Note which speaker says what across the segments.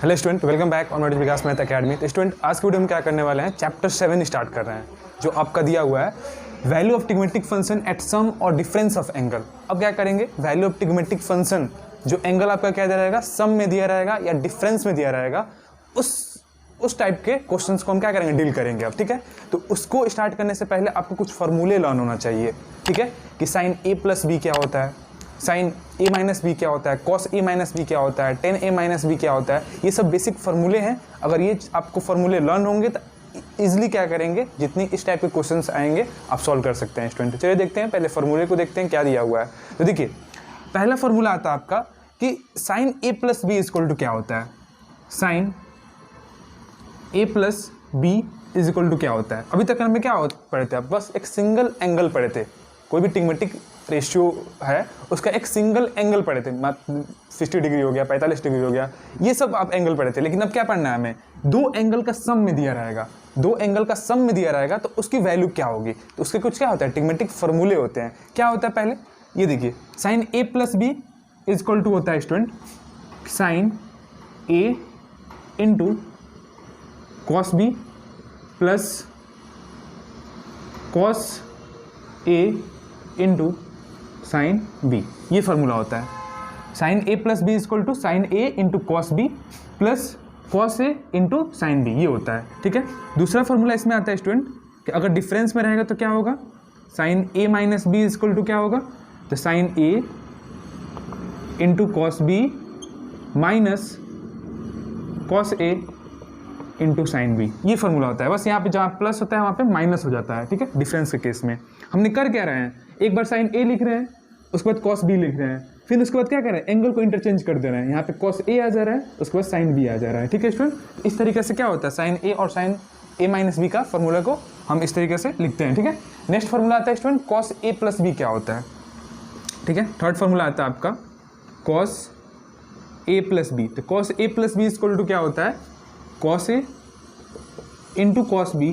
Speaker 1: Hello student, welcome back on knowledge Vikas math academy. तो student, आज की video में क्या करने वाले हैं, चैप्टर 7 स्टार्ट कर रहे हैं, जो आपका दिया हुआ है value of trigonometric function at sum और डिफरेंस ऑफ एंगल। अब क्या करेंगे, वैल्यू ऑफ ट्रिग्मेटिक फंक्शन जो एंगल आपका क्या दिया रहेगा, सम में दिया रहेगा या डिफरेंस में दिया रहेगा, उस टाइप के क्वेश्चंस को हम क्या करेंगे, डील करेंगे। अब ठीक है, तो उसको स्टार्ट करने से पहले आपको कुछ फॉर्मूले लर्न होना चाहिए। ठीक है, कि साइन ए प्लस बी क्या होता है, साइन ए माइनस बी क्या होता है, कॉस ए माइनस बी क्या होता है, टेन ए माइनस बी क्या होता है। ये सब बेसिक फार्मूले हैं। अगर ये आपको फार्मूले लर्न होंगे तो ईजिली क्या करेंगे, जितनी इस टाइप के क्वेश्चंस आएंगे आप सॉल्व कर सकते हैं। स्टूडेंट चलिए देखते हैं, पहले फार्मूले को देखते हैं क्या दिया हुआ है। तो देखिए, पहला फार्मूला आता है आपका कि sine A plus B equal to क्या होता है, sine A plus B is equal to क्या होता है। अभी तक हमें क्या पढ़े थे, बस एक सिंगल एंगल पढ़े थे। कोई भी ट्रिग्मेटिक रेशियो है उसका एक सिंगल एंगल पढ़े थे, 60 डिग्री हो गया, 45 डिग्री हो गया, ये सब आप एंगल पढ़े थे। लेकिन अब क्या पढ़ना है हमें, दो एंगल का सम में दिया रहेगा, दो एंगल का सम में दिया रहेगा तो उसकी वैल्यू क्या होगी। तो उसके कुछ क्या होता है, ट्रिग्मेटिक फॉर्मूले होते हैं। क्या होता है पहले ये देखिए, sine A plus B is equal to होता है student sine A into cos B plus cos A into sine B. ये फार्मूला होता है, sine A plus B equal to sine A into cos B plus cos A into sine B, ये होता है। ठीक है, दूसरा फार्मूला इसमें आता है स्टूडेंट कि अगर डिफरेंस में रहेगा तो क्या होगा, sine A minus B equal to क्या होगा, तो sine A into cos B minus cos A into sine B. ये फार्मूला होता है। बस यहाँ पे जहाँ प्लस होता है वहाँ पे माइनस हो जाता है। ठीक है, डिफरेंस के केस में हमने कर क्या रहे हैं, एक बार साइन ए लिख रहे हैं, उसके बाद कॉस बी लिख रहे हैं, फिर उसके बाद क्या कर रहे हैं, एंगल को इंटरचेंज कर दे रहे हैं। यहाँ पे कॉस ए आ जा रहा है, उसके बाद साइन बी आ जा रहा है। ठीक है स्टूडेंट, इस तरीके से क्या होता है, साइन ए और साइन ए माइनस बी का फॉर्मूला को हम इस तरीके से लिखते हैं। ठीक है, नेक्स्ट फार्मूला आता है student cos A plus B क्या होता है। ठीक है, थर्ड फार्मूला आता है आपका कॉस ए प्लस बी। तो cos A plus B equal to क्या होता है, cos A into cos B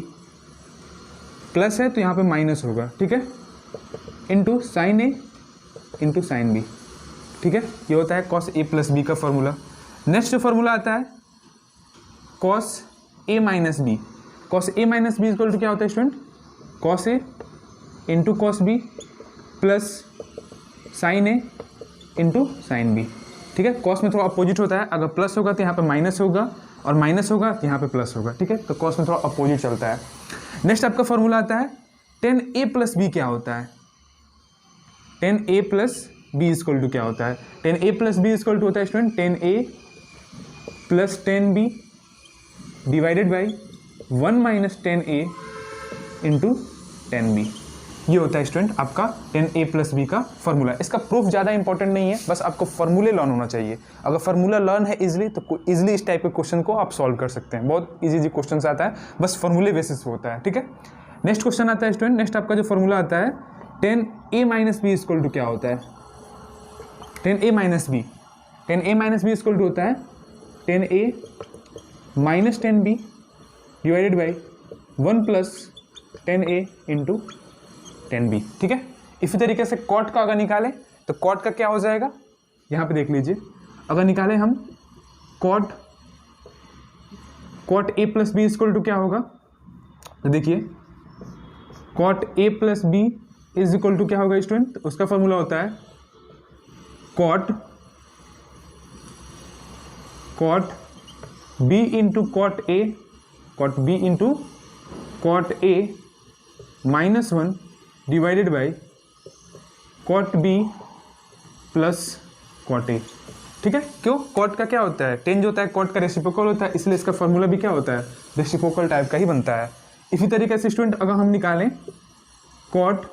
Speaker 1: plus है तो यहाँ पे माइनस होगा। ठीक है, into sine A into sine B. ठीक है, ये होता है कॉस ए प्लस बी का फॉर्मूला। नेक्स्ट फार्मूला आता है cos A minus B. Cos A minus B equal to क्या होता है student, cos A into cos B plus sign A into sine B. ठीक है, कॉस में थोड़ा अपोजिट होता है, अगर प्लस होगा तो यहाँ पे माइनस होगा और माइनस होगा तो यहाँ पे प्लस होगा। ठीक है, तो कॉस में थोड़ा अपोजिट चलता है। नेक्स्ट आपका फॉर्मूला आता है टेन ए प्लस बी क्या होता है, tan A plus B equal to क्या होता है, tan A plus B equal to होता है student tan A plus tan B divided by 1 minus tan A into tan B. ये होता है स्टूडेंट आपका टेन ए प्लस बी का फॉर्मूला। इसका प्रूफ ज़्यादा इंपॉर्टेंट नहीं है, बस आपको फॉर्मूले लर्न होना चाहिए। अगर फार्मूला लर्न है इजीली तो इजीली इस टाइप के क्वेश्चन को आप सॉल्व कर सकते हैं। बहुत इजी क्वेश्चन आता है, बस फॉर्मूले बेसिस पे होता है। ठीक है, नेक्स्ट क्वेश्चन आता है स्टूडेंट, नेक्स्ट आपका जो फॉर्मूला आता है tan A minus B equal to क्या होता है, tan A minus B. Tan A minus B equal to होता है tan A minus tan B divided by 1 plus tan A into tan B. ठीक है, इसी तरीके से कॉट का अगर निकालें तो कॉट का क्या हो जाएगा, यहाँ पे देख लीजिए, अगर निकालें हम cot A plus B equal to क्या होगा, तो देखिए cot A plus B is equal to क्या होगा स्टूडेंट, उसका फॉर्मूला होता है cot B into cot B into cot A minus 1 divided by cot B plus cot A. ठीक है, क्यों, कॉट का क्या होता है, टेन जो होता है कॉट का रेसिप्रोकल होता है, इसलिए इसका फॉर्मूला भी क्या होता है, रेसिप्रोकल टाइप का ही बनता है। इसी तरीके से स्टूडेंट अगर हम निकालें कॉट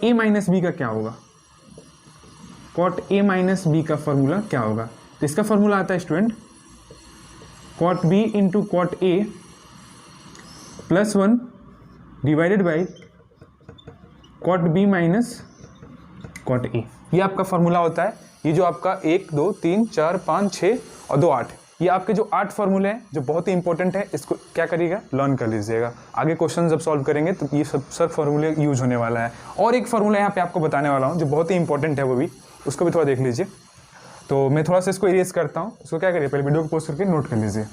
Speaker 1: ए माइनस बी का क्या होगा, कॉट ए माइनस बी का फॉर्मूला क्या होगा, तो इसका फॉर्मूला आता है student cot B into cot A plus 1 divided by cot B minus cot A. ये आपका फॉर्मूला होता है। ये जो आपका 1 2 3 4 5 6 और 2 8, ये आपके जो 8 फॉर्मूले हैं जो बहुत ही इंपॉर्टेंट है, इसको क्या करिएगा, लर्न कर लीजिएगा। आगे क्वेश्चन जब सॉल्व करेंगे तो ये सब फॉर्मूले यूज होने वाला है। और एक फॉर्मूला यहाँ पे आपको बताने वाला हूँ जो बहुत ही इंपॉर्टेंट है, वो भी उसको भी थोड़ा देख लीजिए। तो मैं थोड़ा सा इसको इरेज करता हूँ। इसको क्या करिए, पहले वीडियो को पोस्ट करके नोट कर लीजिए,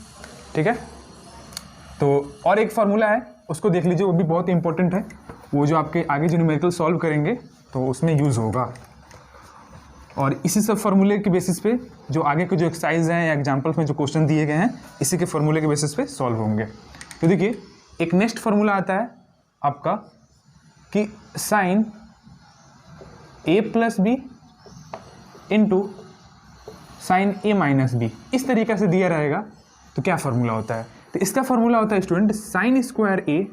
Speaker 1: ठीक है। तो और एक फार्मूला है, उसको देख लीजिए, वो भी बहुत इंपॉर्टेंट है। वो जो आपके आगे जो न्यूमेरिकल सॉल्व करेंगे तो उसमें यूज़ होगा। और इसी सब फार्मूले के बेसिस पे जो आगे के जो एक्सरसाइज हैं या एग्जाम्पल्स में जो क्वेश्चन दिए गए हैं, इसी के फार्मूले के बेसिस पे सॉल्व होंगे। तो देखिए, एक नेक्स्ट फार्मूला आता है आपका कि sine A plus B into sine A minus B, इस तरीके से दिया रहेगा तो क्या फार्मूला होता है। तो इसका फार्मूला होता है स्टूडेंट साइन स्क्वायर ए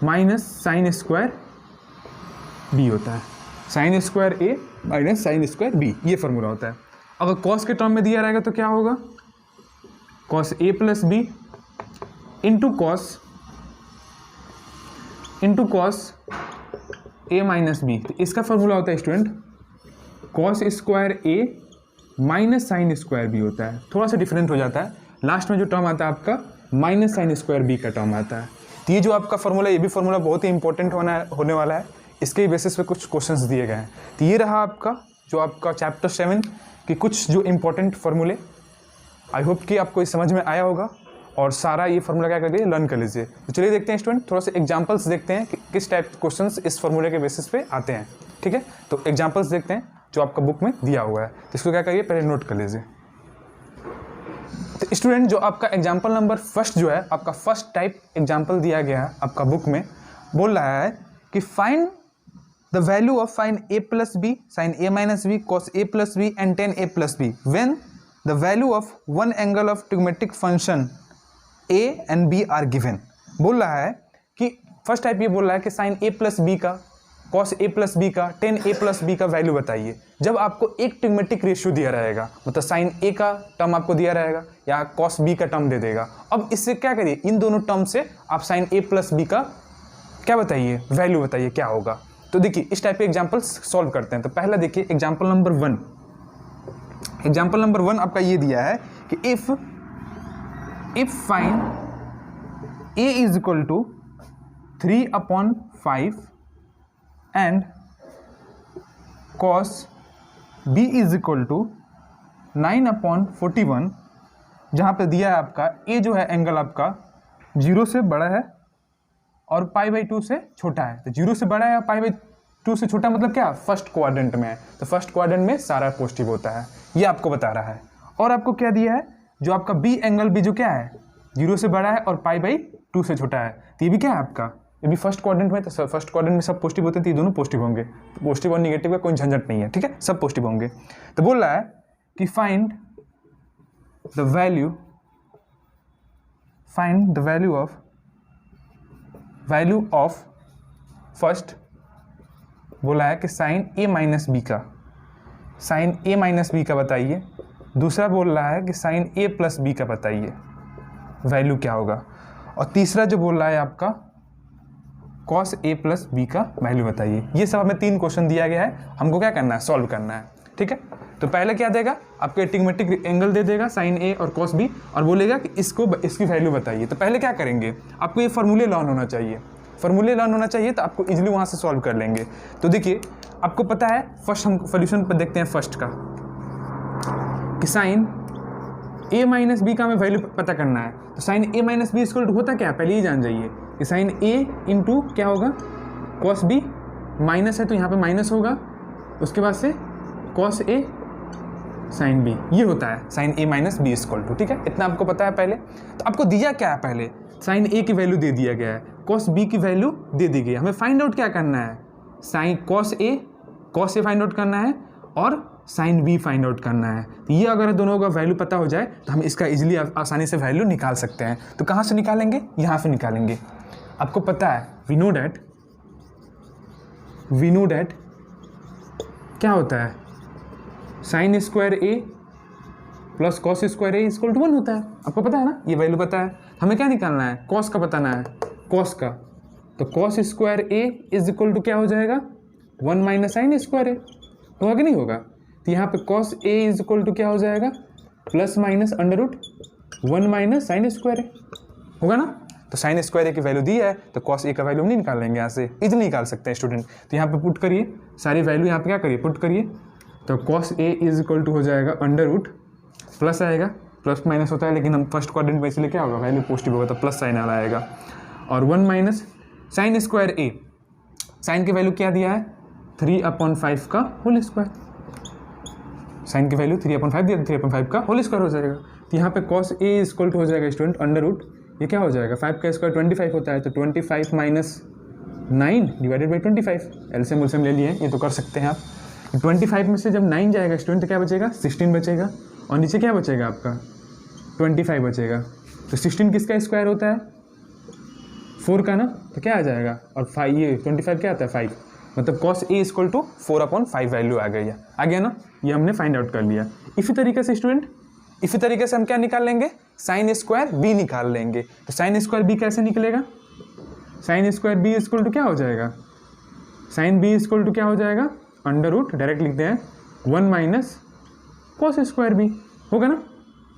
Speaker 1: माइनस साइन स्क्वायर बी होता है। साइन स्क्वायर ए माइनस साइन स्क्वायर बी, ये फार्मूला होता है। अगर कॉस के टर्म में दिया रहेगा तो क्या होगा, cos A plus B into cos A minus B. तो इसका फार्मूला होता है स्टूडेंट कॉस स्क्वायर ए माइनस साइन स्क्वायर बी होता है। थोड़ा सा डिफरेंट हो जाता है, लास्ट में जो टर्म आता है आपका माइनस साइन स्क्वायर बी का टर्म आता है। तो ये जो आपका फार्मूला, ये भी फार्मूला बहुत ही इंपॉर्टेंट होने वाला है। इसके बेसिस पे कुछ क्वेश्चंस दिए गए हैं। तो ये रहा आपका जो आपका चैप्टर 7 के कुछ जो इंपॉर्टेंट फार्मूले। आई होप कि आपको इस समझ में आया होगा और सारा ये फार्मूला क्या कर लीजिए, लर्न कर लीजिए। तो चलिए देखते हैं स्टूडेंट, थोड़ा सा एग्जाम्पल्स देखते हैं कि किस टाइप के क्वेश्चंस इस फार्मूले के बेसिस पे आते हैं, ठीक है। तो एग्जाम्पल्स देखते हैं जो आपका बुक में दिया हुआ है। तो इसको क्या करिए, पहले नोट कर लीजिए। तो स्टूडेंट जो आपका एग्जाम्पल नंबर फर्स्ट जो है, आपका फर्स्ट टाइप एग्जाम्पल दिया गया है आपका बुक में, बोल रहा है कि find the value of sine A plus B, sine A minus B, cos A plus B and tan A plus B when the value of one angle of trigonometric function A and B are given. बोल रहा है कि first type ये बोल रहा है कि sine A plus B का, कॉस ए प्लस बी का, टेन ए प्लस बी का वैल्यू बताइए जब आपको एक ट्रिग्मेटिक रेशियो दिया रहेगा। मतलब साइन ए का टर्म आपको दिया रहेगा या कॉस बी का टर्म दे देगा। अब इससे क्या करिए, इन दोनों टर्म से आप साइन ए प्लस बी का क्या बताइए, वैल्यू बताइए क्या होगा। तो देखिए इस टाइप के एग्जाम्पल्स सॉल्व करते हैं। तो पहला देखिए एग्जाम्पल नंबर 1। एग्जाम्पल नंबर 1 आपका ये दिया है कि if sine a is equal to 3/5 and cos b is equal to 9/41, जहाँ पे दिया है आपका a जो है एंगल आपका 0 से बड़ा है और π/2 से छोटा है। तो 0 से बड़ा है और π/2 से छोटा मतलब क्या, फर्स्ट क्वाड्रेंट में है। तो फर्स्ट क्वाड्रेंट में सारा पॉजिटिव होता है, ये आपको बता रहा है। और आपको क्या दिया है, जो आपका b एंगल भी जो क्या है 0 से बड़ा है और π/2 से छोटा है। तो ये भी क्या है आपका, ये भी फर्स्ट क्वाड्रेंट में। तो फर्स्ट क्वाड्रेंट में सब पॉजिटिव होते हैं, तो ये दोनों पॉजिटिव होंगे। तो पॉजिटिव और निगेटिव का कोई झंझट नहीं है, ठीक है, सब पॉजिटिव होंगे। तो बोल रहा है कि find the value of first, बोला है कि साइन ए माइनस बी का, साइन ए माइनस बी का बताइए। दूसरा बोल रहा है कि साइन ए प्लस बी का बताइए वैल्यू क्या होगा। और तीसरा जो बोल रहा है आपका कॉस ए प्लस बी का वैल्यू बताइए। ये सब हमें 3 क्वेश्चन दिया गया है, हमको क्या करना है, सॉल्व करना है, ठीक है। तो पहले क्या देगा, आपको ट्रिग्मेटिक एंगल दे देगा साइन ए और कॉस बी और बोलेगा कि इसकी वैल्यू बताइए। तो पहले क्या करेंगे, आपको ये फार्मूले लर्न होना चाहिए। फार्मूले लर्न होना चाहिए तो आपको इजीली वहाँ से सॉल्व कर लेंगे। तो देखिए आपको पता है, फर्स्ट हम सोल्यूशन पर देखते हैं फर्स्ट का कि साइन ए माइनस बी का हमें वैल्यू पता करना है। तो sine A minus B equal to होता क्या है, पहले ही जान जाइए कि साइन ए इंटू क्या होगा, कॉस बी, माइनस है तो यहाँ पे माइनस होगा, उसके बाद से कॉस ए साइन बी, ये होता है sine A minus B equal to, ठीक है। इतना आपको पता है पहले। तो आपको दिया क्या है, पहले साइन ए की वैल्यू दे दिया गया है, कॉस बी की वैल्यू दे दी गई है। हमें फाइंड आउट क्या करना है, sine cos A find out करना है और साइन बी फाइंड आउट करना है। तो ये अगर दोनों का वैल्यू पता हो जाए तो हम इसका इजीली आसानी से वैल्यू निकाल सकते हैं। तो कहाँ से निकालेंगे, यहाँ से निकालेंगे। आपको पता है वी नो डैट क्या होता है, sine square A plus cos square A equal to 1 होता है। आपको पता है ना, ये वैल्यू पता है। हमें क्या निकालना है, कॉस का बताना है, कॉस का। तो cos square A is equal to क्या हो जाएगा, 1 माइनस साइन स्क्वायर ए, होगा कि नहीं होगा। तो यहाँ पे cos A is equal to क्या हो जाएगा, plus minus under root 1 minus sine square A, होगा ना। तो साइन स्क्वायर ए की वैल्यू दी है तो कॉस ए का वैल्यू हम नहीं निकाल लेंगे, यहाँ से इजीली निकाल सकते हैं स्टूडेंट। तो यहाँ पे पुट करिए सारी वैल्यू, यहाँ पे क्या करिए, पुट करिए। तो cos A is equal to हो जाएगा अंडर रूट, प्लस आएगा, प्लस माइनस होता है लेकिन हम फर्स्ट क्वाड्रेंट में इसलिए क्या होगा, वैल्यू पॉजिटिव होगा तो प्लस साइन वाला आएगा, और 1 माइनस साइन स्क्वायर ए, साइन की वैल्यू क्या दिया है 3/5 का होल स्क्वायर, साइन की वैल्यू 3/5 दिया, 3/5 का होल स्क्वायर हो जाएगा। तो यहाँ पे cos A is equal to हो जाएगा स्टूडेंट अंडर रूट, ये क्या हो जाएगा 5 का स्क्वायर 25 होता है, तो 25 माइनस 9 डिवाइडेड बाई 25, एलसीएम उलसीएम ले लिए, ये तो कर सकते हैं आप। 25 में से जब 9 जाएगा स्टूडेंट तो क्या बचेगा 16 बचेगा, और नीचे क्या बचेगा आपका 25 बचेगा। तो 16 किसका स्क्वायर होता है 4 का ना, तो क्या आ जाएगा, और 5 ये 25 क्या आता है 5, मतलब cos A equal to 4/5 value आ गई है, आ गया ना, ये हमने फाइंड आउट कर लिया। इसी तरीके से स्टूडेंट, इसी तरीके से हम क्या निकाल लेंगे, साइन स्क्वायर बी निकाल लेंगे। तो साइन स्क्वायर बी कैसे निकलेगा, sine square B equal to क्या हो जाएगा, साइन बी इक्वल टू क्या हो जाएगा अंडर रूट, डायरेक्ट लिखते हैं 1 माइनस कॉस स्क्वायर बी, होगा ना,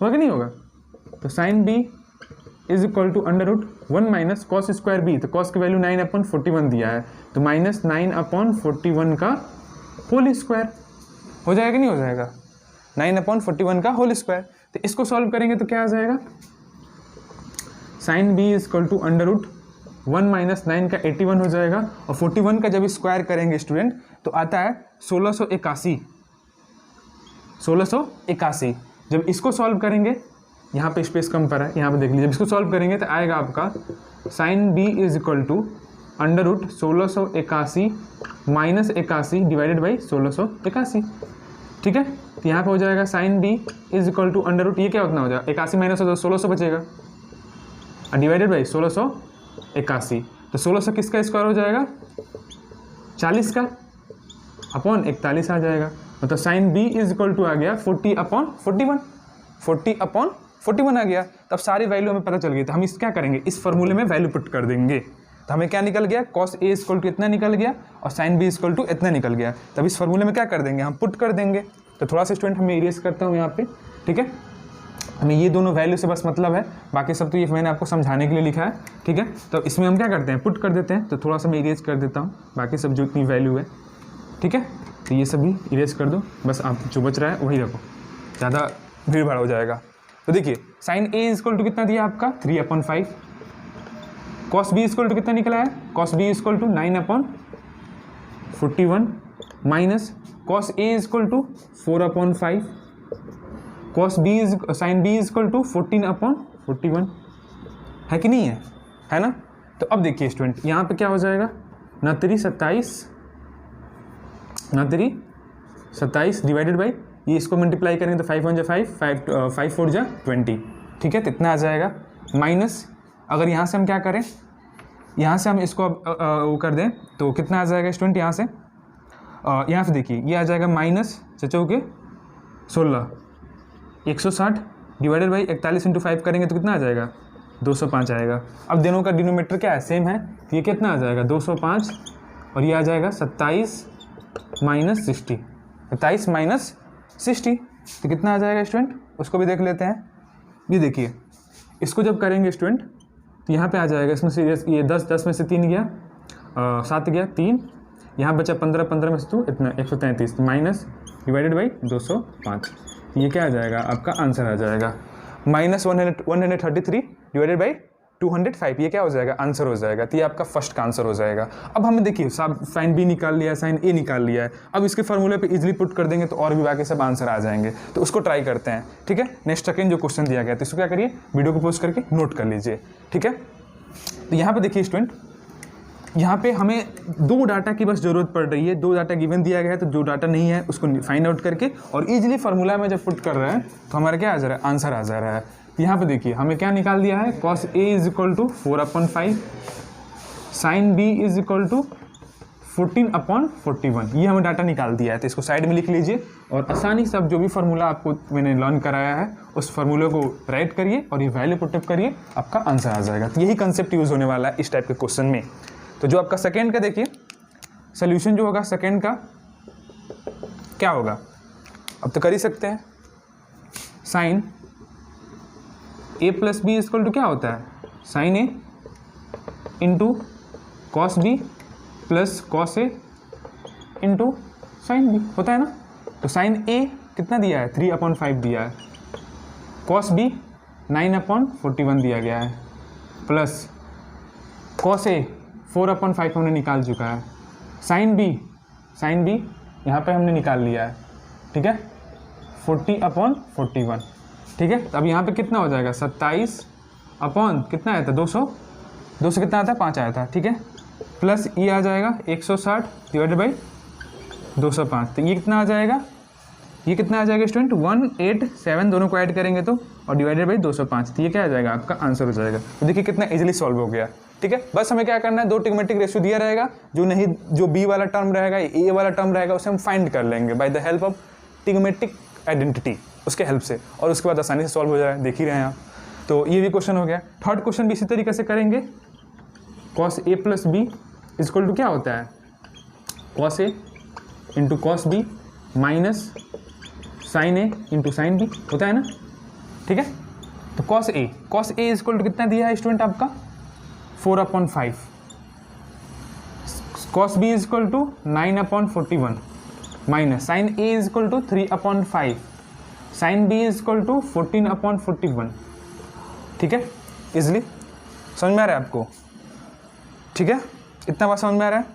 Speaker 1: होगा कि नहीं होगा। तो sine B is equal to under root 1 minus cos square B, तो कॉस की वैल्यू 9/41 दिया है, तो माइनस 9/41 का होल स्क्वायर हो जाएगा कि नहीं हो जाएगा, 9/41 का होल स्क्वायर। तो इसको सॉल्व करेंगे तो क्या आ जाएगा, sine B is equal to under root 1 minus 9 का 81 हो जाएगा, और 41 का जब स्क्वायर करेंगे स्टूडेंट तो आता है 1681। जब इसको सॉल्व करेंगे, यहाँ पे स्पेस कम पर है, यहाँ पे देख लीजिए, जब इसको सॉल्व करेंगे तो आएगा आपका sine B is equal to under root 1681 minus 81 divided by 1681, ठीक है। तो यहाँ पे हो जाएगा sine B is equal to under root, ये क्या उतना हो जाएगा 81 माइनस हो तो 1600 बचेगा, और डिवाइडेड बाई 1681, तो 1600 किसका स्क्वायर हो जाएगा 40 का, अपॉन 41 आ जाएगा, मतलब sine B is equal to आ गया 40/41, 40/41 आ गया। तब सारी वैल्यू हमें पता चल गई, तो हम इस क्या करेंगे, इस फॉर्मूले में वैल्यू पुट कर देंगे, तो हमें क्या निकल गया कॉस ए इक्वल टू इतना निकल गया, और साइन बी इक्वल टू इतना निकल गया। तब इस फॉर्मूले में क्या कर देंगे, हम पुट कर देंगे। तो थोड़ा सा स्टूडेंट मैं इरेज करता हूँ यहाँ पे, ठीक है, हमें ये दोनों वैल्यू से बस मतलब है, बाकी सब तो ये मैंने आपको समझाने के लिए लिखा है, ठीक है। तो इसमें हम क्या करते हैं, पुट कर देते हैं, तो थोड़ा सा मैं इरेज कर देता हूँ, बाकी सब जो इतनी वैल्यू है, ठीक है, तो ये सभी इरेज कर दो, बस आप जो बच रहा है वही रखो, ज़्यादा भीड़ भाड़ हो जाएगा। तो देखिए साइन ए इक्वल टू कितना दिया आपका 3/5, कॉस बी इक्वल टू कितना निकला है, cos B equal to 9/41 minus cos A equal to 4/5, cos B is sine B equal to 14/41, है कि नहीं है, है ना। तो अब देखिए स्टूडेंट यहाँ पे क्या हो जाएगा, ना 27 डिवाइडेड बाई, ये इसको मल्टीप्लाई करेंगे तो 5 1 जा 5, 5 4 जा 20, ठीक है, तो इतना आ जाएगा, माइनस अगर यहाँ से हम क्या करें, यहाँ से हम इसको वो कर दें तो कितना आ जाएगा स्टूडेंट, यहाँ से देखिए ये आ जाएगा माइनस 16 160 डिवाइडेड बाई 41 × 5 करेंगे तो कितना आ जाएगा 205 आएगा। अब दोनों का डिनोमीटर क्या है, सेम है, तो ये कितना आ जाएगा 205, और ये आ जाएगा 27 माइनस 60, 27 माइनस 60, तो कितना आ जाएगा स्टूडेंट, उसको भी देख लेते हैं। ये देखिए इसको जब करेंगे स्टूडेंट तो यहाँ पे आ जाएगा, इसमें से ये 10 में से 3 गया, 7 गया 3, यहाँ बचा 15 में से 2 इतना 133 माइनस डिवाइडेड बाई 205, ये क्या आ जाएगा आपका आंसर आ जाएगा -133 डिवाइडेड बाई 205, ये क्या हो जाएगा आंसर हो जाएगा। तो ये आपका फर्स्ट का आंसर हो जाएगा। अब हमें देखिए साइन बी निकाल लिया है, साइन ए निकाल लिया है, अब इसके फॉर्मूले पे इजीली पुट कर देंगे तो और भी बाकी सब आंसर आ जाएंगे। तो उसको ट्राई करते हैं, ठीक है। नेक्स्ट सेकंड जो क्वेश्चन दिया गया तो इसको क्या करिए, वीडियो को पोस्ट करके नोट कर लीजिए, ठीक है। तो यहाँ पे देखिए स्टूडेंट, यहाँ पे हमें 2 डाटा की बस ज़रूरत पड़ रही है, 2 डाटा गिवन दिया गया है, तो जो डाटा नहीं है उसको फाइंड आउट करके और इजीली फार्मूला में जब पुट कर रहे हैं तो हमारा क्या आ जा रहा है, आंसर आ जा रहा है। यहाँ पे देखिए हमें क्या निकाल दिया है, cos A is equal to 4/5, sine B is equal to 14/41, ये हमें डाटा निकाल दिया है। तो इसको साइड में लिख लीजिए और आसानी से अब जो भी फार्मूला आपको मैंने लर्न कराया है उस फार्मूले को राइट करिए और ये वैल्यू पुट अप करिए, आपका आंसर आ जाएगा। तो यही कंसेप्ट यूज़ होने वाला है इस टाइप के क्वेश्चन में। तो जो आपका सेकेंड का देखिए सोल्यूशन जो होगा सेकेंड का क्या होगा, अब तो कर ही सकते हैं, sine A plus B equal to क्या होता है, sine A into cos B plus cos A into sine B होता है ना। तो साइन ए कितना दिया है 3/5 दिया है, कॉस बी 9/41 दिया गया है, प्लस कॉस ए 4/5 हमने निकाल चुका है, साइन बी यहाँ पे हमने निकाल लिया है, ठीक है 40/41, ठीक है। तो अब यहाँ पे कितना हो जाएगा 27 अपॉन कितना आया था 200 कितना आता है 5 आया था, ठीक है, प्लस ये आ जाएगा 160 डिवाइडेड बाई 205, तो ये कितना आ जाएगा, ये कितना आ जाएगा स्टूडेंट 187, दोनों को ऐड करेंगे तो, और डिवाइडेड बाई 205, तो ये क्या आ जाएगा आपका आंसर हो जाएगा। तो देखिए कितना इजीली सॉल्व हो गया, ठीक है। बस हमें क्या करना है, दो ट्रिग्नोमेट्रिक रेशियो दिया रहेगा, जो बी वाला टर्म रहेगा ए वाला टर्म रहेगा उसे हम फाइंड कर लेंगे by the help of trigonometric identity, उसके हेल्प से, और उसके बाद आसानी से सॉल्व हो जाए, देख ही रहे हैं आप। तो ये भी क्वेश्चन हो गया। थर्ड क्वेश्चन भी इसी तरीके से करेंगे, cos A plus B equal to क्या होता है, cos A into cos B minus sine A into sine B होता है ना, ठीक है। तो कॉस ए इक्वल टू कितना दिया है स्टूडेंट आपका 4/5, cos B equal to 9/41 minus sine A equal to 3/5, sine B equal to 14/41, ठीक है। इजली समझ में आ रहा है आपको, ठीक है, इतना बात समझ में आ रहा है।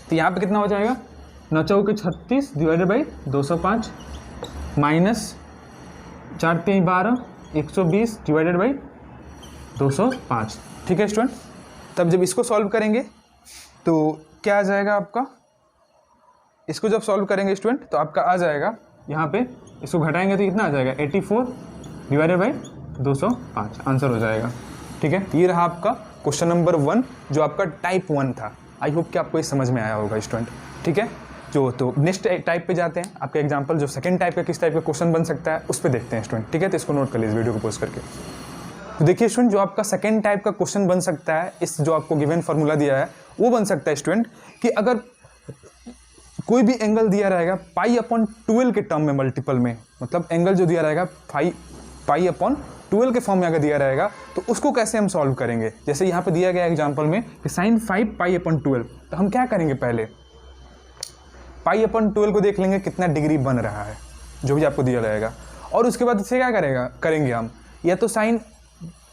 Speaker 1: तो यहाँ पे कितना हो जाएगा 9 चौके 36 divided by 205 minus 4 3 12 120 divided by 205, ठीक है स्टूडेंट। तब जब इसको सॉल्व करेंगे तो क्या आ जाएगा आपका, इसको जब सॉल्व करेंगे स्टूडेंट तो आपका आ जाएगा यहाँ पे, इसको घटाएंगे तो कितना आ जाएगा 84 डिवाइडेड बाई 205, आंसर हो जाएगा, ठीक है। ये रहा आपका क्वेश्चन नंबर 1 जो आपका टाइप 1 था। आई होप कि आपको ये समझ में आया होगा स्टूडेंट, ठीक है। तो नेक्स्ट टाइप पे जाते हैं, आपका एग्जांपल जो सेकंड टाइप का किस टाइप का क्वेश्चन बन सकता है उस पे देखते हैं स्टूडेंट, ठीक है। तो इसको नोट कर लीजिए वीडियो को पॉज करके। तो देखिए स्टूडेंट, जो आपका सेकंड टाइप का क्वेश्चन बन सकता है, इस जो आपको गिवन फार्मूला दिया है वो बन सकता है स्टूडेंट कि अगर कोई भी एंगल दिया रहेगा π/12 के टर्म में मल्टीपल में, मतलब एंगल जो दिया रहेगा π/12 के फॉर्म में अगर दिया रहेगा तो उसको कैसे हम सॉल्व करेंगे। जैसे यहाँ पे दिया गया एग्जांपल में कि sin 5 π/12, तो हम क्या करेंगे, पहले π/12 को देख लेंगे कितना डिग्री बन रहा है जो भी आपको दिया रहेगा, और उसके बाद इससे क्या करेंगे हम, या तो साइन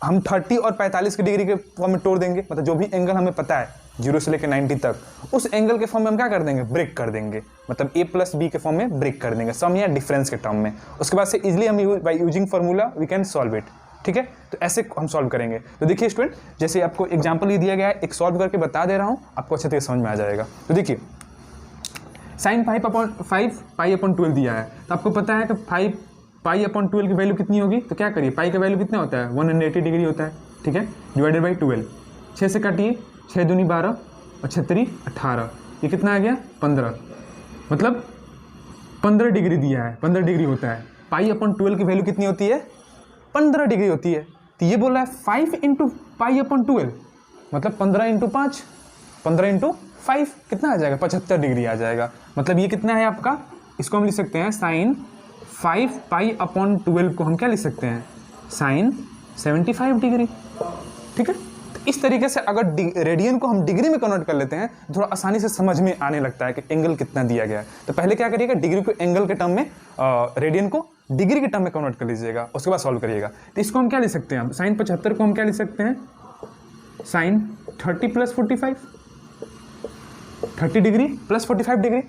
Speaker 1: हम 30 और 45 के डिग्री के फॉर्म में तोड़ देंगे, मतलब जो भी एंगल हमें पता है 0 से लेकर 90 तक, उस एंगल के फॉर्म में हम क्या कर देंगे, ब्रेक कर देंगे, मतलब a प्लस बी के फॉर्म में ब्रेक कर देंगे, सम या डिफरेंस के टर्म में। उसके बाद से इजीली हम by using formula we can solve it, ठीक है। तो ऐसे हम सॉल्व करेंगे। तो देखिए स्टूडेंट, जैसे आपको एग्जाम्पल ही दिया गया है, एक सॉल्व करके बता दे रहा हूँ, आपको अच्छे तरीके समझ में आ जाएगा। तो देखिए sin 5/5 π/12 दिया है, तो आपको पता है कि 5 π/12 की वैल्यू कितनी होगी, तो क्या करिए, पाई का वैल्यू कितना होता है 180 डिग्री होता है, ठीक है, डिवाइडेड बाई 12, 6 से काटिए, 6 दूनी 12 और 6 3 18, ये कितना आ गया 15, मतलब 15 डिग्री दिया है, 15 डिग्री होता है। π/12 की वैल्यू कितनी होती है 15 डिग्री होती है। तो ये बोला है 5 × π/12, मतलब 15 × 5, 15 × 5 कितना आ जाएगा 75 डिग्री आ जाएगा। मतलब ये कितना है आपका, इसको हम लिख सकते हैं sin 5 π/12 को हम क्या लिख सकते हैं, sin 75 डिग्री, ठीक है। तो इस तरीके से अगर रेडियन को हम डिग्री में कन्वर्ट कर लेते हैं थोड़ा आसानी से समझ में आने लगता है कि एंगल कितना दिया गया है। तो पहले क्या करिएगा, डिग्री को एंगल के टर्म में, रेडियन को डिग्री के टर्म में कन्वर्ट कर लीजिएगा, उसके बाद सॉल्व करिएगा। तो इसको हम क्या लिख सकते हैं, sin 75 को हम क्या लिख सकते हैं, sin 30 + 45, 30 डिग्री प्लस 45 डिग्री।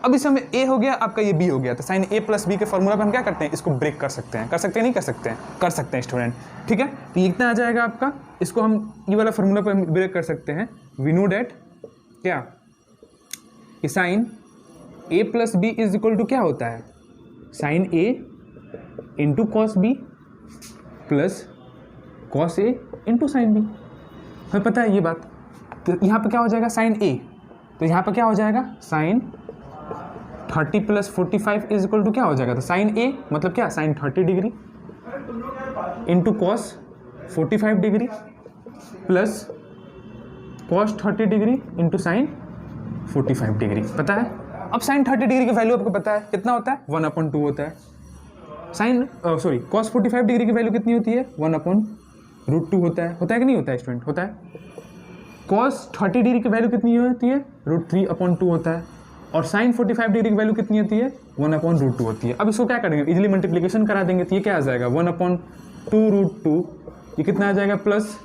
Speaker 1: अब इस समय a हो गया आपका, ये b हो गया, तो sin a + b के फॉर्मूला पे हम क्या करते हैं, इसको ब्रेक कर सकते हैं, नहीं कर सकते हैं, कर सकते हैं स्टूडेंट, ठीक है। तो ये कितना आ जाएगा आपका, इसको हम ये वाला फॉर्मूला पे ब्रेक कर सकते हैं। वी नो डेट क्या कि sin a + b = क्या होता है, sin a × cos b plus cos a × sin b, हमें पता है ये बात। तो यहाँ पे क्या हो जाएगा sin a, तो यहाँ पे क्या हो जाएगा sin 30 + 45 = क्या हो जाएगा, तो sin a मतलब क्या, sin 30 degree into cos 45 degree plus cos 30 degree into sin 45 degree, पता है। अब sin 30 डिग्री की वैल्यू आपको पता है कितना होता है, 1/2 होता है। cos 45 डिग्री की वैल्यू कितनी होती है, 1/√2 होता है कि नहीं होता है स्टूडेंट, होता है। cos 30 डिग्री की वैल्यू कितनी होती है, √3/2 होता है। और साइन 45 डिग्री की वैल्यू कितनी होती है, 1/√2 होती है। अब इसको क्या करेंगे, इजिली मल्टीप्लीकेशन करा देंगे, तो ये क्या आ जाएगा 1/2√2, ये कितना आ जाएगा प्लस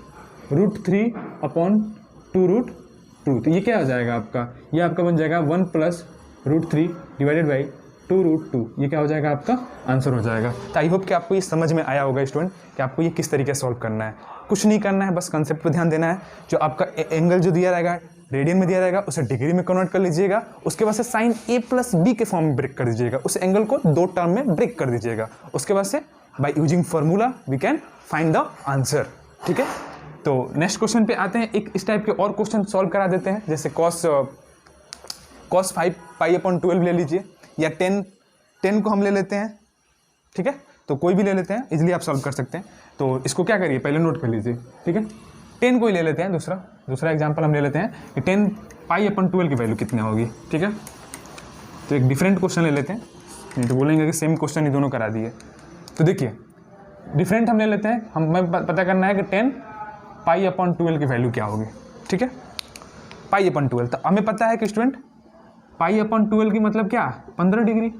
Speaker 1: √3/2√2, तो ये क्या आ जाएगा आपका, ये आपका बन जाएगा 1 + √3 डिवाइडेड बाई 2√2, ये क्या हो जाएगा आपका आंसर हो जाएगा। तो आई होप कि आपको ये समझ में आया होगा स्टूडेंट कि आपको ये किस तरीके से सॉल्व करना है। कुछ नहीं करना है, बस कंसेप्ट पे ध्यान देना है। जो आपका एंगल जो दिया रहेगा रेडियन में दिया रहेगा उसे डिग्री में कन्वर्ट कर लीजिएगा, उसके बाद से साइन a + b के फॉर्म में ब्रेक कर दीजिएगा, उस एंगल को 2 टर्म में ब्रेक कर दीजिएगा, उसके बाद से by using formula we can find the answer. ठीक है, तो नेक्स्ट क्वेश्चन पे आते हैं। एक इस टाइप के और क्वेश्चन सॉल्व करा देते हैं, जैसे cos 5π/12 ले लीजिए, या 10 को हम ले लेते हैं। ठीक है, तो कोई भी ले लेते हैं, इजीली आप सॉल्व कर सकते हैं। तो इसको क्या करिए, पहले नोट कर लीजिए। ठीक है, 10 को ही ले लेते हैं, दूसरा एग्जांपल हम ले लेते हैं कि 10π/12 की वैल्यू कितनी होगी। ठीक है, तो एक डिफरेंट क्वेश्चन ले लेते हैं, नहीं तो बोलेंगे कि सेम क्वेश्चन ही दोनों करा दिए। तो देखिए डिफरेंट हम ले लेते हैं, हमें पता करना है कि 10π/12 की वैल्यू क्या होगी। ठीक है, π/12, तो हमें पता है कि स्टूडेंट π/12 की मतलब क्या, 15 डिग्री।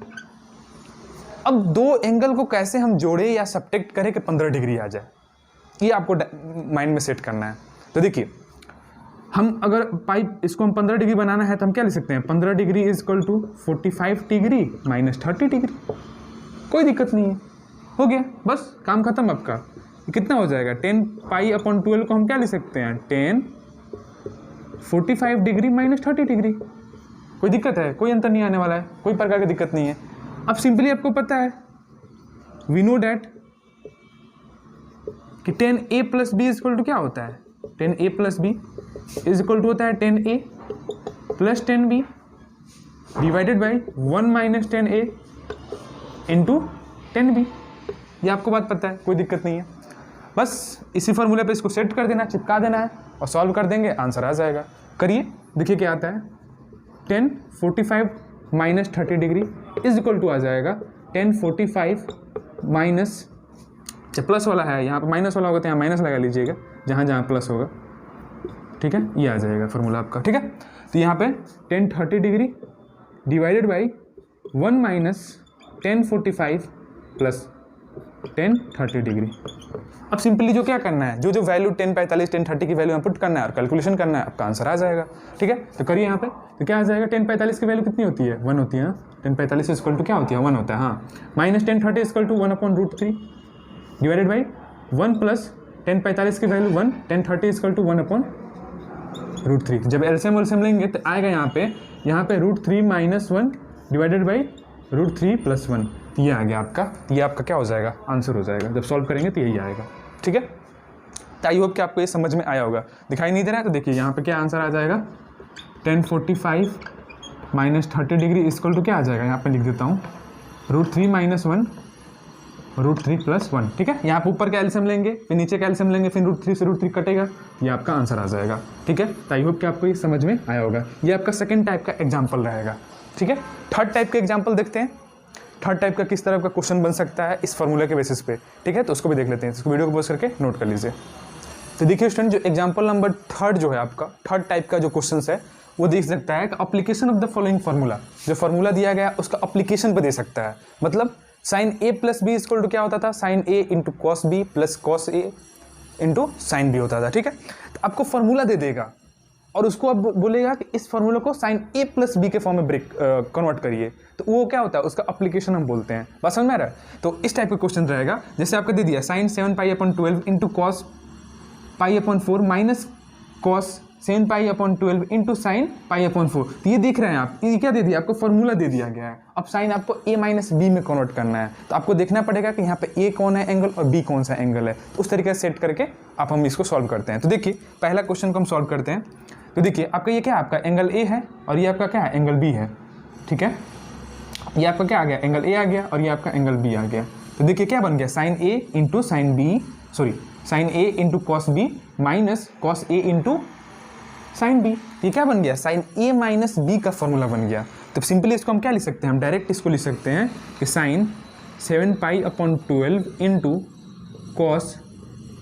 Speaker 1: अब दो एंगल को कैसे हम जोड़े या सब्ट्रैक्ट करें कि 15 डिग्री आ जाए, ये आपको माइंड में सेट करना है। तो देखिए हम अगर इसको हम 15 डिग्री बनाना है तो हम क्या लिख सकते हैं, 15 डिग्री = 45 डिग्री - 30 डिग्री, कोई दिक्कत नहीं है, हो गया, बस काम खत्म आपका। कितना हो जाएगा, 10π/12 को हम क्या लिख सकते हैं, 10 45 डिग्री - 30 डिग्री, कोई दिक्कत है, कोई अंतर नहीं आने वाला है, कोई प्रकार की दिक्कत नहीं है। अब सिंपली आपको पता है, वी नो डैट कि 10a + b = क्या होता है, 10a + b = होता है 10a + 10b divided by 1 - 10a × 10b। ये आपको बात पता है, कोई दिक्कत नहीं है, बस इसी फॉर्मूले पे इसको सेट कर देना, चिपका देना है और सॉल्व कर देंगे, आंसर आ जाएगा। करिए, देखिए क्या आता है, 10 45 - 30 डिग्री = आ जाएगा 10 45 माइनस, प्लस वाला है यहाँ पर माइनस वाला होगा तो यहाँ माइनस लगा लीजिएगा, जहाँ जहाँ प्लस होगा। ठीक है, ये आ जाएगा फॉर्मूला आपका। ठीक है, तो यहाँ पे 10 30 डिग्री डिवाइडेड बाई 1 - 10 45 + 10 30 डिग्री। अब सिंपली जो क्या करना है, जो वैल्यू 10 45 10 30 की वैल्यू यहाँ पुट करना है और कैलकुलेशन करना है, आपका आंसर आ जाएगा। ठीक है, तो करिए यहाँ पे, तो क्या आ जाएगा, 10 45 की वैल्यू कितनी होती है, 1 होती है ना, 10 45 = क्या होती है, 1 होता है, हाँ, -10 30 = 1/√3 डिवाइडेड बाई 1 + 10 45 की वैल्यू 1 10 30 = 1/√3। जब एलसीएम लेंगे तो आएगा यहाँ पे √3 - 1 डिवाइडेड बाई √3 + 1, ये आ गया आपका, ये आपका क्या हो जाएगा, आंसर हो जाएगा। जब सॉल्व करेंगे तो यही आएगा। ठीक है, तो आई होप कि आपको ये समझ में आया होगा। दिखाई नहीं दे रहा है तो देखिए यहाँ पे क्या आंसर आ जाएगा, 10 45 - 30 डिग्री = क्या आ जाएगा, यहाँ पे लिख देता हूँ √3 - 1 √3 + 1। ठीक है, यहाँ पे ऊपर का एलसीएम लेंगे, फिर नीचे का एलसीएम लेंगे, फिर √3 से √3 कटेगा, ये आपका आंसर आ जाएगा। ठीक है, तो आई होप कि आपको ये समझ में आया होगा। ये आपका सेकंड टाइप का एग्जाम्पल रहेगा। ठीक है, थर्ड टाइप का एग्जाम्पल देखते हैं, थर्ड टाइप का किस तरह का क्वेश्चन बन सकता है इस फॉर्मूले के बेसिस पे। ठीक है, तो उसको भी देख लेते हैं, इसको वीडियो को पॉज करके नोट कर लीजिए। तो देखिए स्टूडेंट, जो एग्जाम्पल नंबर थर्ड जो है आपका, थर्ड टाइप का जो क्वेश्चन है वो देख सकता है कि application of the following formula, जो फार्मूला दिया गया उसका एप्लीकेशन पे दे सकता है। मतलब sin a + b = क्या होता था, sin a × cos b + cos a × sin b होता था। ठीक है, तो आपको फार्मूला दे देगा और उसको अब बोलेगा कि इस फार्मूला को sin a + b के फॉर्म में कन्वर्ट करिए, तो वो क्या होता है, उसका एप्लीकेशन हम बोलते हैं। बात समझ में आ रहा है? तो इस टाइप का क्वेश्चन रहेगा, जैसे आपको दे दिया sin 7π/12 × cos π/4 - cos 7π/12 × sin π/4। तो ये देख रहे हैं आप, ये क्या दे दिया आपको, फार्मूला दे दिया गया है। अब साइन आपको a - b में कन्वर्ट करना है, तो आपको देखना पड़ेगा कि यहाँ पे a कौन है एंगल और b कौन सा एंगल है, तो उस तरीके से सेट करके आप हम इसको सॉल्व करते हैं। तो देखिए पहला क्वेश्चन को हम सॉल्व करते हैं। तो देखिए आपका ये क्या है, आपका एंगल a है और ये आपका क्या है, एंगल b है। ठीक है, ये आपका क्या आ गया, एंगल a आ गया और ये आपका एंगल b आ गया। तो देखिए क्या बन गया, sin a × sin b, sin a × cos b minus cos a × sin b। ये क्या बन गया, sin a - b का फॉर्मूला बन गया। तो सिंपली इसको हम क्या लिख सकते हैं, हम डायरेक्ट इसको लिख सकते हैं कि sin 7π/12 × cos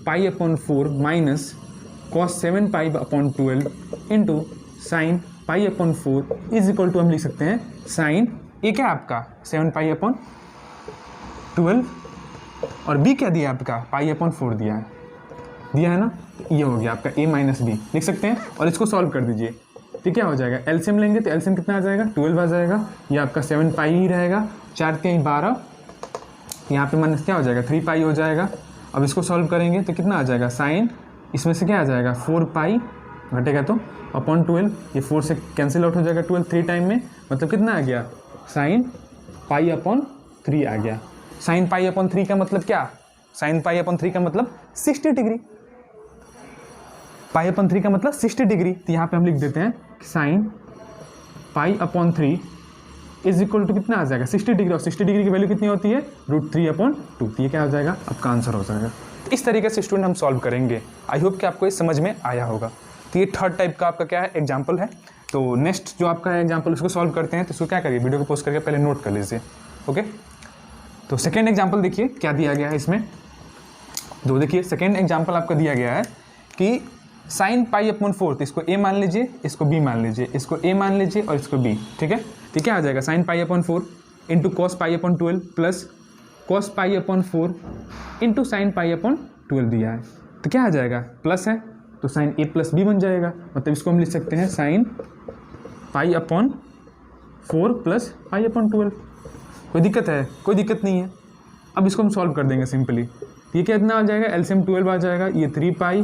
Speaker 1: π/4 minus cos 7π/12 × sin pi upon 4 is equal to हम लिख सकते हैं साइन ए क्या आपका 7 पाई अपॉन 12 और बी क्या दिया आपका पाई अपॉन 4 दिया है ना। ये हो गया आपका a माइनस बी लिख सकते हैं और इसको सॉल्व कर दीजिए। तो क्या हो जाएगा एलसीएम लेंगे तो एलसीएम कितना आ जाएगा 12 आ जाएगा। ये आपका 7 पाई ही रहेगा, 4 के 12, यहाँ पे माइनस क्या हो जाएगा 3 पाई हो जाएगा। अब इसको सॉल्व करेंगे तो कितना आ जाएगा साइन, इसमें से क्या आ जाएगा 4 पाई घटेगा तो अपॉन 12, ये 4 से कैंसिल आउट हो जाएगा 12 3 टाइम में, मतलब कितना आ गया साइन पाई अपॉन 3 आ गया। साइन पाई अपॉन 3 का मतलब क्या, साइन पाई अपॉन 3 का मतलब 60 डिग्री, पाई अपॉन 3 का मतलब 60 डिग्री। तो यहाँ पे हम लिख देते हैं sine pi upon 3 is equal to कितना आ जाएगा 60 डिग्री, और 60 डिग्री की वैल्यू कितनी होती है √3 अपॉन 2। ये क्या हो जाएगा आपका आंसर हो जाएगा। इस तरीके से स्टूडेंट हम सॉल्व करेंगे। आई होप कि आपको ये समझ में आया होगा। तो ये थर्ड टाइप का आपका क्या है एग्जाम्पल है। तो नेक्स्ट जो आपका है एग्जाम्पल उसको सॉल्व करते हैं। तो उसको क्या करिए वीडियो को पोस्ट करके पहले नोट कर लीजिए। ओके, तो सेकेंड एग्जाम्पल देखिए क्या दिया गया है इसमें। तो देखिए सेकेंड एग्जाम्पल आपका दिया गया है कि साइन पाई अपॉन 4, तो इसको a मान लीजिए, इसको b मान लीजिए, इसको a मान लीजिए और इसको b, ठीक है। तो क्या आ जाएगा sign pi upon 4 into cos pi upon 12 plus cos pi upon 4 into sine pi upon 12 दिया है। तो क्या आ जाएगा प्लस है तो साइन a प्लस b बन जाएगा, मतलब इसको हम लिख सकते हैं sine pi upon 4 plus pi upon 12। कोई दिक्कत है? कोई दिक्कत नहीं है। अब इसको हम सॉल्व कर देंगे सिंपली। ये कितना आ जाएगा एलसीएम 12 आ जाएगा, ये 3 पाई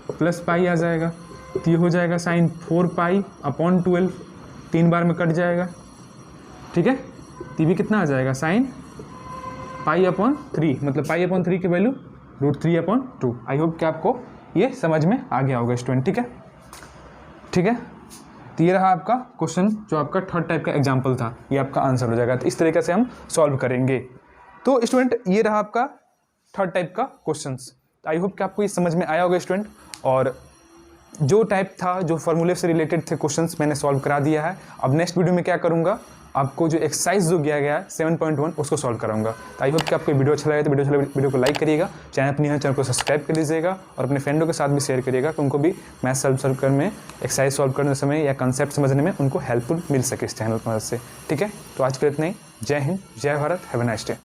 Speaker 1: प्लस पाई आ जाएगा, तो ये हो जाएगा साइन 4 पाई अपॉन 12, 3 बार में कट जाएगा, ठीक है। तो भी कितना आ जाएगा साइन पाई अपॉन 3, मतलब पाई अपॉन 3 की वैल्यू √3 अपॉन 2। आई होप कि आपको ये समझ में आ गया होगा स्टूडेंट, ठीक है। ठीक है, तो ये रहा आपका क्वेश्चन जो आपका थर्ड टाइप का एग्जाम्पल था, ये आपका आंसर हो जाएगा। तो इस तरीके से हम सॉल्व करेंगे। तो स्टूडेंट ये रहा आपका थर्ड टाइप का क्वेश्चंस। आई होप कि आपको ये समझ में आया होगा स्टूडेंट। और जो टाइप था, जो फॉर्मूले से रिलेटेड थे क्वेश्चंस, मैंने सॉल्व करा दिया है। अब नेक्स्ट वीडियो में क्या करूंगा, आपको जो एक्सरसाइज जो दिया गया है 7.1 उसको सॉल्व कराऊंगा। तो आई होप कि आपको वीडियो अच्छा लगे तो वीडियो को लाइक करिएगा, चैनल पर नहीं है चैनल को सब्सक्राइब कर लीजिएगा और अपने फ्रेंडों के साथ भी शेयर करिएगा कि उनको भी मैथ सॉल्व करने में, एक्सरसाइज सॉल्व करने समय या कंसेप्ट समझने में उनको हेल्पफुल मिल सके इस चैनल की मदद से, ठीक है। तो आज के लिए इतना ही। जय हिंद, जय Bharat, have a nice day.